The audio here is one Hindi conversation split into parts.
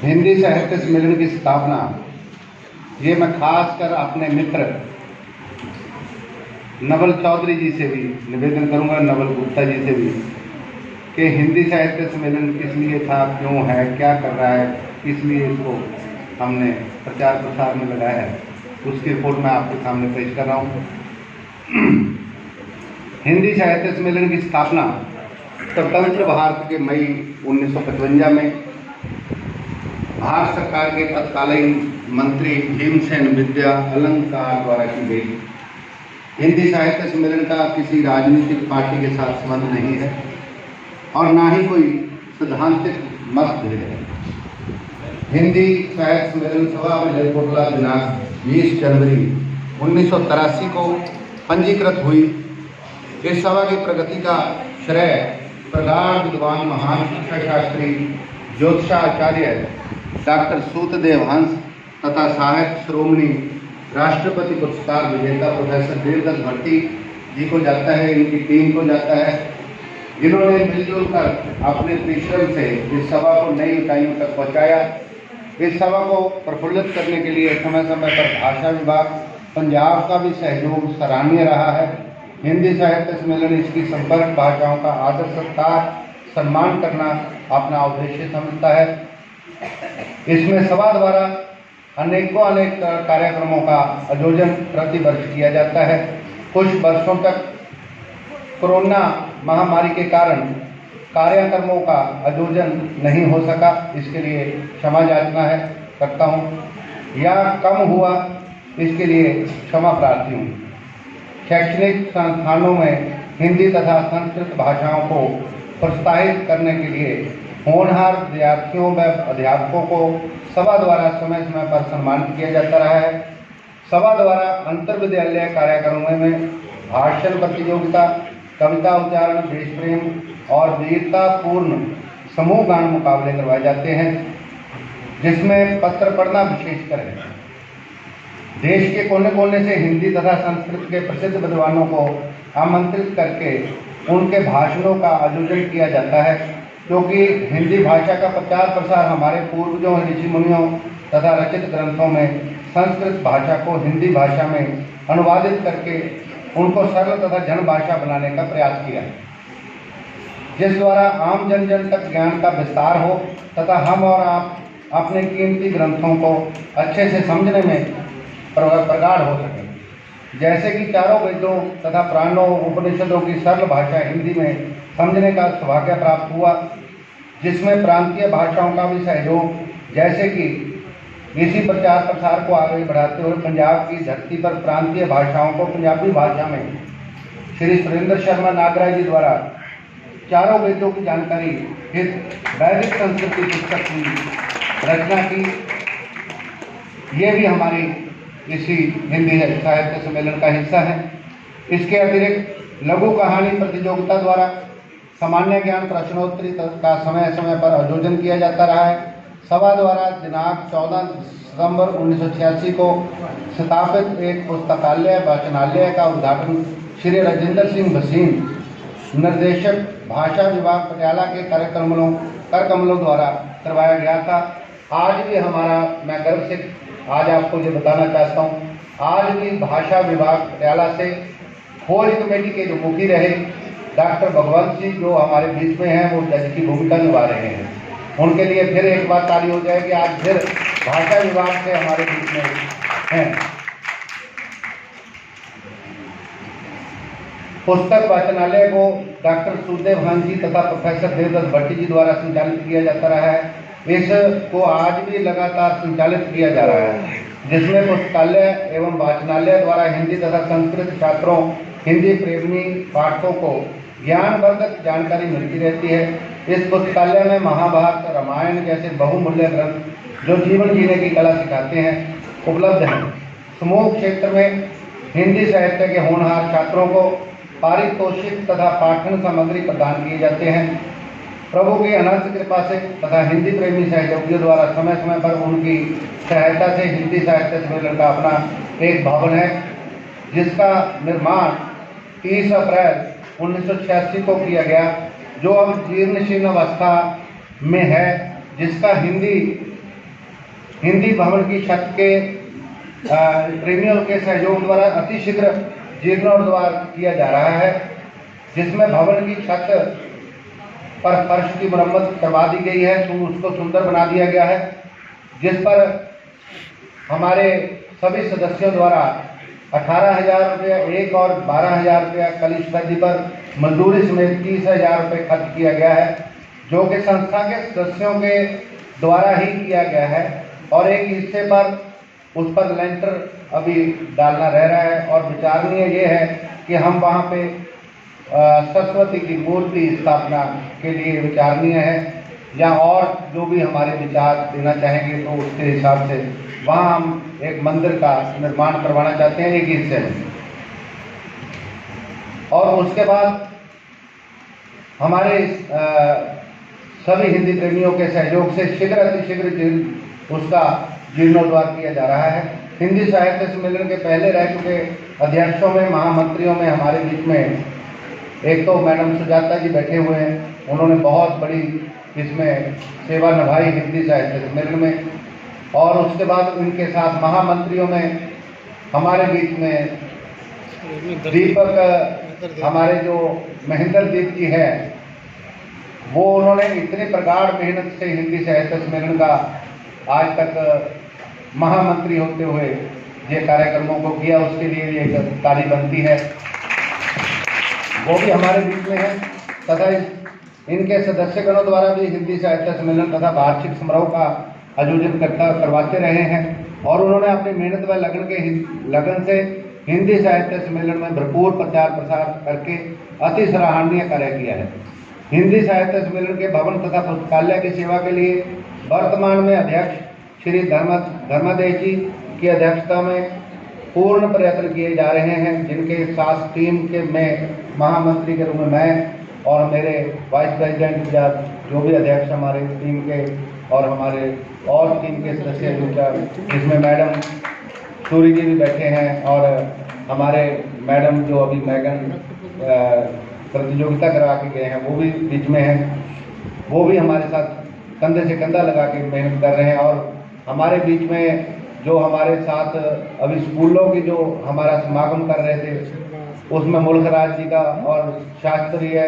हिंदी साहित्य सम्मेलन की स्थापना, ये मैं खासकर अपने मित्र नवल चौधरी जी से भी निवेदन करूंगा, नवल गुप्ता जी से भी, कि हिंदी साहित्य सम्मेलन किस लिए था, क्यों है, क्या कर रहा है, किस लिए इसको हमने प्रचार प्रसार में लगाया है, उसकी रिपोर्ट मैं आपके सामने पेश कर रहा हूँ। हिंदी साहित्य सम्मेलन की स्थापना स्वतंत्र भारत के मई 1955 में भारत सरकार के तत्कालीन मंत्री भीमसेन विद्या अलंकार द्वारा की गई। हिंदी साहित्य सम्मेलन का किसी राजनीतिक पार्टी के साथ संबंध नहीं है और ना ही कोई सैद्धांतिक मतभेद है। हिंदी साहित्य सम्मेलन सभा मलेरकोटला दिनांक 20 जनवरी 1983 को पंजीकृत हुई। इस सभा की प्रगति का श्रेय प्रगाढ़ विद्वान महान शिक्षा शास्त्री ज्योतिषाचार्य डॉक्टर सूतदेव हंस तथा साहित्य श्रोमणी राष्ट्रपति पुरस्कार विजेता प्रोफेसर देवदत्त भट्टी जी को जाता है, इनकी टीम को जाता है, जिन्होंने मिलजुल कर अपने परिश्रम से इस सभा को नई ऊंचाइयों तक पहुंचाया। इस सभा को प्रफुल्लित करने के लिए समय समय पर भाषा विभाग पंजाब का भी सहयोग सराहनीय रहा है। हिंदी साहित्य सम्मेलन इसकी संपर्क भाषाओं का आदर सत्कार सम्मान करना अपना उद्देश्य समझता है। इसमें सभा द्वारा अनेक कार्यक्रमों का आयोजन प्रति वर्ष किया जाता है। कुछ वर्षों तक कोरोना महामारी के कारण कार्यक्रमों का आयोजन नहीं हो सका, इसके लिए क्षमा याचना करता हूँ या कम हुआ, इसके लिए क्षमा प्रार्थी हूँ। शैक्षणिक संस्थानों में हिंदी तथा संस्कृत भाषाओं को प्रोत्साहित करने के लिए होनहार विद्यार्थियों व अध्यापकों को सभा द्वारा समय समय पर सम्मानित किया जाता रहा है। सभा द्वारा अंतर विद्यालय कार्यक्रमों में भाषण प्रतियोगिता, कविता उच्चारण, देश प्रेम और वीरतापूर्ण समूह गान मुकाबले करवाए जाते हैं, जिसमें पत्र पढ़ना विशेषकर है। देश के कोने कोने से हिंदी तथा संस्कृत के प्रसिद्ध विद्वानों को आमंत्रित करके उनके भाषणों का आयोजन किया जाता है, क्योंकि हिंदी भाषा का प्रचार प्रसार हमारे पूर्वजों, ऋषि मुनियों तथा रचित ग्रंथों में संस्कृत भाषा को हिंदी भाषा में अनुवादित करके उनको सरल तथा जन भाषा बनाने का प्रयास किया, जिस द्वारा आम जन जन तक ज्ञान का विस्तार हो तथा हम और आप अपने कीमती ग्रंथों को अच्छे से समझने में प्रगाढ़ हो सके। जैसे कि चारों वेदों तथा पुराणों उपनिषदों की सरल भाषा हिंदी में समझने का सौभाग्य प्राप्त हुआ, जिसमें प्रांतीय भाषाओं का भी सहयोग, जैसे कि इसी प्रचार प्रसार को आगे बढ़ाते हुए पंजाब की धरती पर प्रांतीय भाषाओं को पंजाबी भाषा में श्री सुरेंद्र शर्मा नागराज जी द्वारा चारों वेदों की जानकारी हित वैदिक संस्कृति पुस्तक की रचना की। ये भी हमारी इसी हिंदी साहित्य सम्मेलन का हिस्सा है। इसके अतिरिक्त लघु कहानी प्रतियोगिता द्वारा सामान्य ज्ञान प्रश्नोत्तरी का समय समय पर आयोजन किया जाता रहा है। सभा द्वारा दिनांक 14 सितंबर 1986 को स्थापित एक पुस्तकालय वाचनालय का उद्घाटन श्री राजेंद्र सिंह भसीन, निर्देशक भाषा विभाग पटियाला के करकमलों द्वारा करवाया गया था। आज भी मैं गर्व से आज आपको ये बताना चाहता हूँ, आज भी भाषा विभाग पटियाला से खोज कमेटी के जो मुखी रहे डॉक्टर भगवंत सिंह, जो हमारे बीच में हैं, वो जज की भूमिका निभा रहे हैं। उनके लिए फिर एक बार ताली हो जाए कि आज फिर भाषा विभाग से हमारे बीच में हैं। पुस्तक वाचनालय को डॉक्टर सूतदेव हंस जी तथा प्रोफेसर देवदत्त भट्टी जी द्वारा संचालित किया जाता रहा है। इसको आज भी लगातार संचालित किया जा रहा है, जिसमें पुस्तकालय एवं वाचनालय द्वारा हिंदी तथा संस्कृत छात्रों, हिंदी प्रेमी पाठकों को ज्ञानवर्धक जानकारी मिलती रहती है। इस पुस्तकालय में महाभारत, रामायण जैसे बहुमूल्य ग्रंथ जो जीवन जीने की कला सिखाते हैं उपलब्ध हैं। समूह क्षेत्र में हिंदी साहित्य के होनहार छात्रों को पारितोषिक तथा पाठन सामग्री प्रदान किए जाते हैं। प्रभु की अनंत कृपा से तथा हिंदी प्रेमी सहयोगियों द्वारा समय समय पर उनकी सहायता से हिंदी साहित्य सम्मेलन का अपना एक भवन है, जिसका निर्माण 30 अप्रैल 1986 को किया गया, जो अब जीर्ण शीर्ण अवस्था में है जिसका हिंदी भवन की छत के प्रेमियों के सहयोग द्वारा अतिशीघ्र जीर्णोद्धार किया जा रहा है, जिसमें भवन की छत पर फर्श की मरम्मत करवा दी गई है, तो उसको सुंदर बना दिया गया है, जिस पर हमारे सभी सदस्यों द्वारा 18,000 रुपये एक और 12,000 रुपये कलिश बंदी पर मजदूरी समेत 30,000 रुपये खर्च किया गया है, जो कि संस्था के सदस्यों के द्वारा ही किया गया है। और एक हिस्से पर उस पर लेंटर अभी डालना रह रहा है। और विचारणीय ये है कि हम वहाँ पे सरस्वती की मूर्ति स्थापना के लिए विचारणीय है, या और जो भी हमारे विचार देना चाहेंगे तो उसके हिसाब से वहाँ हम एक मंदिर का निर्माण करवाना चाहते हैं एक हिस्से में। और उसके बाद हमारे सभी हिंदी प्रेमियों के सहयोग से शीघ्र अतिशीघ्र उसका जीर्णोद्धार किया जा रहा है। हिंदी साहित्य सम्मेलन के पहले रह चुके अध्यक्षों में, महामंत्रियों में हमारे बीच में एक तो मैडम सुजाता जी बैठे हुए हैं, उन्होंने बहुत बड़ी इसमें सेवा निभाई हिंदी साहित्य सम्मेलन में। और उसके बाद उनके साथ महामंत्रियों में हमारे बीच में दीपक, हमारे जो महेंद्र दीप जी हैं, वो उन्होंने इतने प्रगाढ़ मेहनत से हिंदी साहित्य सम्मेलन का आज तक महामंत्री होते हुए ये कार्यक्रमों को किया, उसके लिए भी एक ताली बनती है, वो भी हमारे बीच में है। तथा इनके सदस्यगणों द्वारा भी हिंदी साहित्य सम्मेलन तथा वार्षिक समारोह का आयोजन करवाते रहे हैं, और उन्होंने अपनी मेहनत व लगन से हिंदी साहित्य सम्मेलन में भरपूर प्रचार प्रसार करके अति सराहनीय कार्य किया है। हिंदी साहित्य सम्मेलन के भवन तथा पुस्तकालय की सेवा के लिए वर्तमान में अध्यक्ष श्री धर्मादेव जी की अध्यक्षता में पूर्ण प्रयत्न किए जा रहे हैं, जिनके साथ टीम के में महामंत्री के रूप में मैं और मेरे वाइस प्रेसिडेंट या जो भी अध्यक्ष हमारे टीम के और हमारे और टीम के सदस्य जिसमें मैडम सूरी जी भी बैठे हैं, और हमारे मैडम जो अभी मैगन प्रतियोगिता करवा के गए हैं वो भी बीच में हैं, वो भी हमारे साथ कंधे से कंधा लगा के मेहनत कर रहे हैं। और हमारे बीच में जो हमारे साथ अभी स्कूलों की जो हमारा समागम कर रहे थे, उसमें मुल्खराज जी का और शास्त्रीय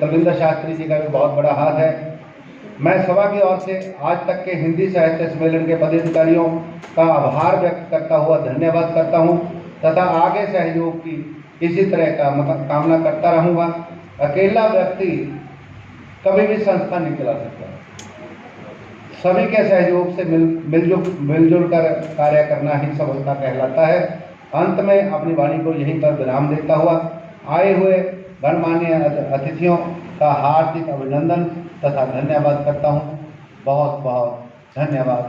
कविंद्र शास्त्री जी का भी बहुत बड़ा हाथ है। मैं सभा की ओर से आज तक के हिंदी साहित्य सम्मेलन के पदाधिकारियों का आभार व्यक्त करता हुआ धन्यवाद करता हूं, तथा आगे सहयोग की इसी तरह का कामना करता रहूंगा। अकेला व्यक्ति कभी भी संस्था नहीं चला सकता, सभी के सहयोग से मिलजुल कर कार्य करना ही सफलता कहलाता है। अंत में अपनी वाणी को यहीं पर विराम देता हुआ आए हुए गणमान्य अतिथियों का हार्दिक अभिनंदन तथा धन्यवाद करता हूँ। बहुत बहुत धन्यवाद।